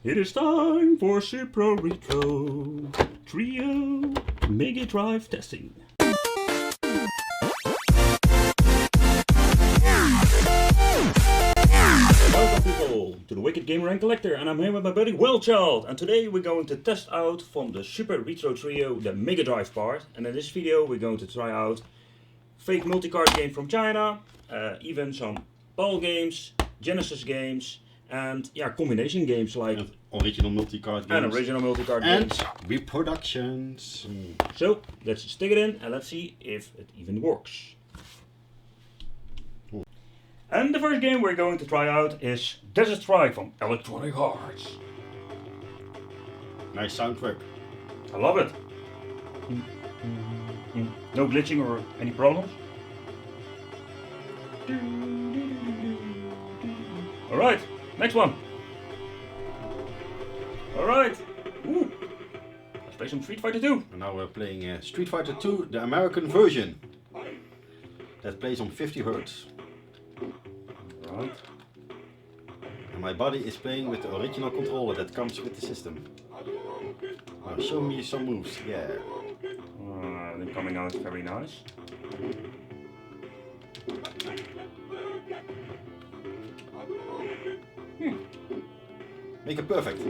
It is time for Super Retro Trio Mega Drive testing. Welcome people to the Wicked Gamer and Collector, and I'm here with my buddy Wellchild, and today we're going to test out from the Super Retro Trio the Mega Drive part, and in this video we're going to try out fake multi-card game from China, even some ball games, Genesis games, and yeah, combination games like original multi-card games and reproductions. So let's stick it in and let's see if it even works. And the first game we're going to try out is Desert Strike from Electronic Arts. Nice soundtrack. I love it. No glitching or any problems. Alright, next one. Alright. Ooh. Let's play some Street Fighter 2. And now we're playing Street Fighter 2, the American version. That plays on 50 Hz. Right. And my body is playing with the original controller that comes with the system. Now show me some moves, yeah. They're coming out very nice. Make it perfect.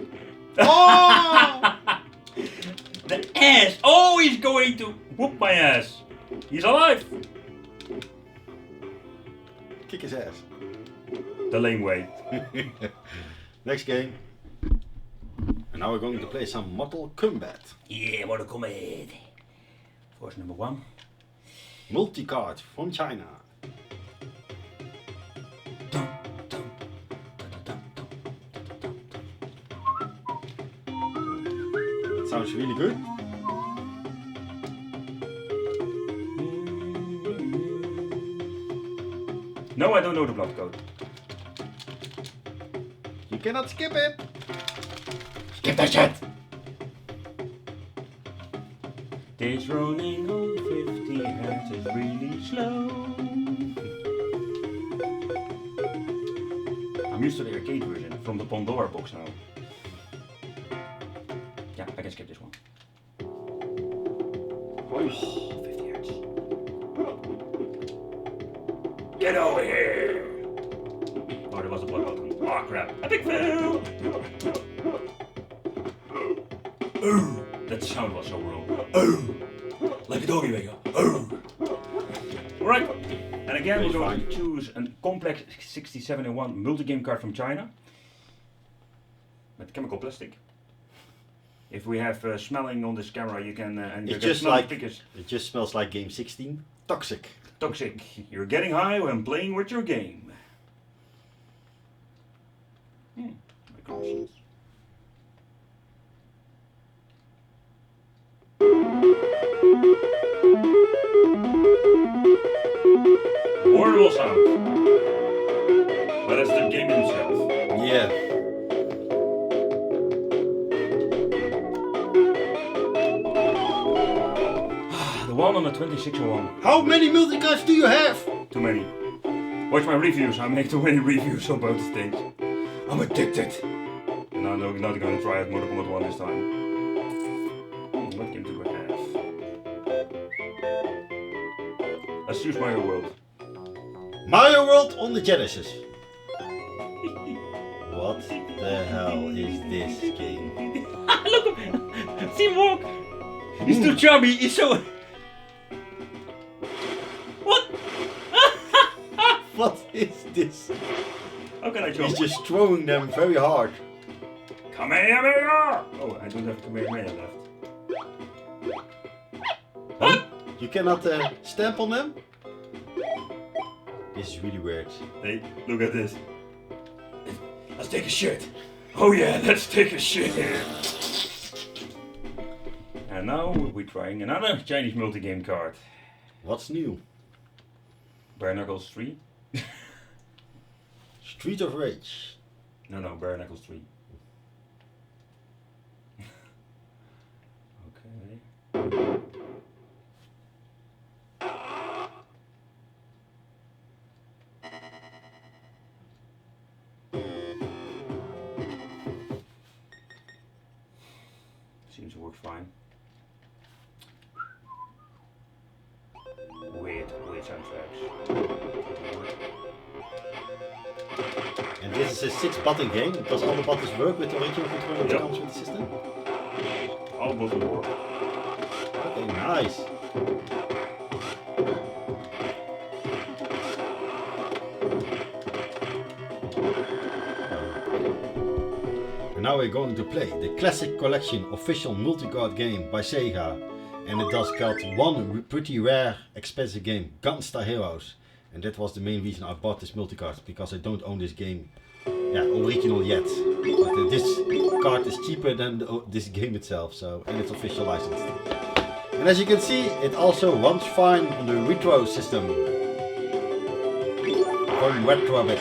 Oh! The ass! Oh, he's going to whoop my ass! He's alive! Kick his ass. The lame way. Next game. And now we're going to play some Mortal Kombat. Yeah, Mortal Kombat. Force number 1. Multi-card from China. That sounds really good. No, I don't know the blood code. You cannot skip it. Skip that shit! This running on 50 Hz is really slow. I'm used to the arcade version from the Bundel box now. Yeah, I can skip this one. Oh, 50 Hz. Get over here! Oh, there was a blood button. Oh crap, epic fail! Oh, that sound was so wrong. Oh, like a doggy maker. Oh. Alright, and again we're going to choose a complex 67-in-1 multi-game card from China. With chemical plastic. If we have smelling on this camera, you can and you just smell like pickers. it just smells like game 16. Toxic. Toxic. You're getting high when playing with your game. Microchips. Horrible sound. But it's the game itself. Yeah. The one on the 2601. How many multi-cards do you have? Too many. Watch my reviews. I make too many reviews about these things. I'm addicted. And I'm not going to try out Mortal Kombat 1 this time. What game do I have? Let's choose Mario World. Mario World on the Genesis. What the hell is this game? Look at him! See him walk! He's too chubby, he's so... What? What is this? How can I jump? He's just throwing them very hard. Kamehameha! Oh, I don't have Kamehameha left. Huh? You cannot stamp on them? This is really weird. Hey, look at this. Let's take a shit. Oh yeah, let's take a shit. And now we're trying another Chinese multi-game card. What's new? Bare Knuckles 3? Street of Rage. No, Bare Knuckles 3. Okay. Seems to work fine. Weird soundtracks. And this is a 6-button game. Does all the buttons work with the original controller that Yep. comes with the system? All buttons work. Okay, nice. And now we're going to play the Classic Collection official multi-card game by Sega. And it does got one pretty rare, expensive game, Gunstar Heroes. And that was the main reason I bought this multi-card, because I don't own this game original yet. But this card is cheaper than this game itself, so, and it's official licensed. And as you can see, it also runs fine on the retro system from Wet Rabbit.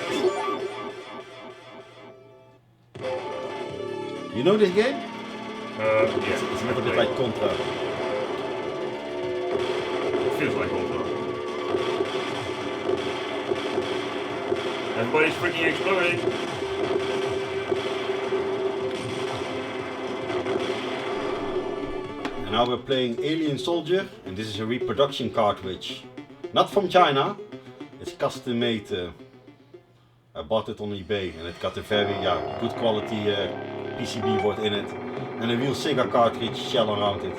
You know this game? Yeah. It's a little bit like Contra. It feels like Contra. Everybody's freaking exploding. And now we're playing Alien Soldier, and this is a reproduction cartridge. Not from China, it's custom made. I bought it on eBay and it got a very good quality PCB board in it. And a real Sega cartridge shell around it.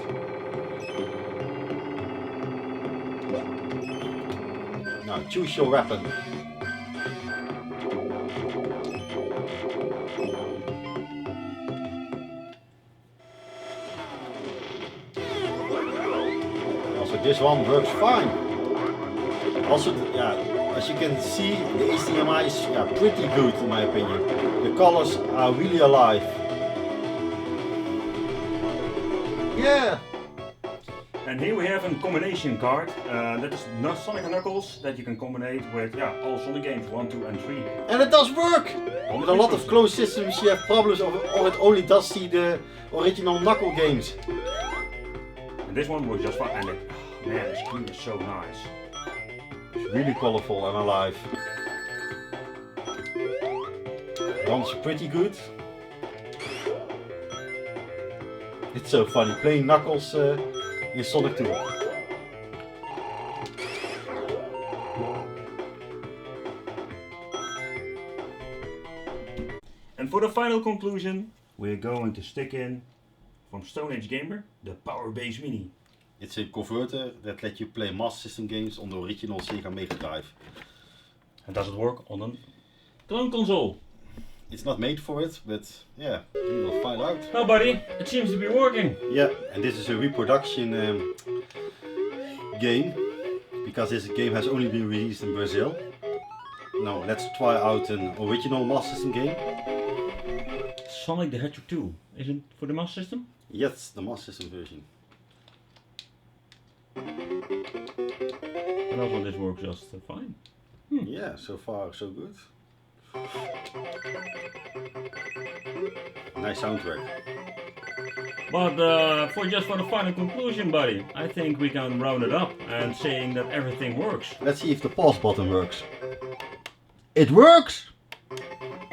Now choose your weapon. Also this one works fine. Also, as you can see, the HDMI is pretty good in my opinion. The colors are really alive. Yeah! And here we have a combination card. That is Sonic Knuckles that you can combine with all Sonic games 1, 2 and 3. And it does work! With a lot of closed systems you have problems or it only does see the original Knuckle games. And this one works just fine. And man, the screen is so nice. It's really colorful and alive. Runs pretty good. It's so funny playing Knuckles in Sonic 2. And for the final conclusion, we're going to stick in from Stone Age Gamer the Power Base Mini. It's a converter that lets you play Master System games on the original Sega Mega Drive. And does it work on a clone console? It's not made for it, but yeah, we will find out. Well buddy, it seems to be working. Yeah, and this is a reproduction game, because this game has only been released in Brazil. Now let's try out an original Master System game. Sonic the Hedgehog 2, is it for the Master System? Yes, the Master System version. And also this works just fine. Yeah, so far so good. Nice soundtrack. But for the final conclusion, buddy, I think we can round it up and saying that everything works. Let's see if the pause button works. It works!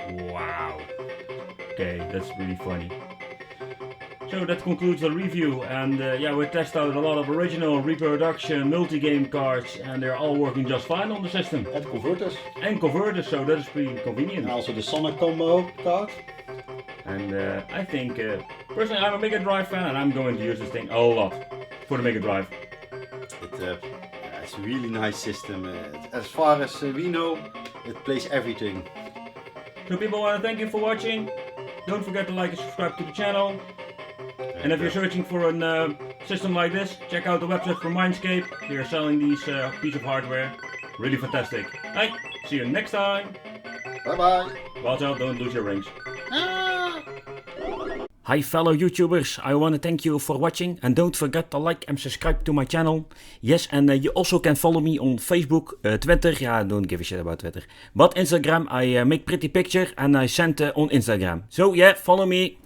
Wow. Okay, that's really funny. So that concludes the review, and we tested out a lot of original reproduction multi-game cards, and they're all working just fine on the system. And converters. And converters, so that is pretty convenient. And also the Sonic Combo card. And I think, personally I'm a Mega Drive fan, and I'm going to use this thing a lot for the Mega Drive. It's a really nice system. As far as we know, it plays everything. So people, want to thank you for watching. Don't forget to like and subscribe to the channel. And if you're searching for a system like this, check out the website for MindScape. They are selling these piece of hardware. Really fantastic. Alright, see you next time. Bye bye. Watch out, don't lose your rings. Hi fellow YouTubers, I want to thank you for watching and don't forget to like and subscribe to my channel. Yes, and you also can follow me on Facebook, Twitter, don't give a shit about Twitter. But Instagram, I make pretty picture and I send on Instagram. So yeah, follow me.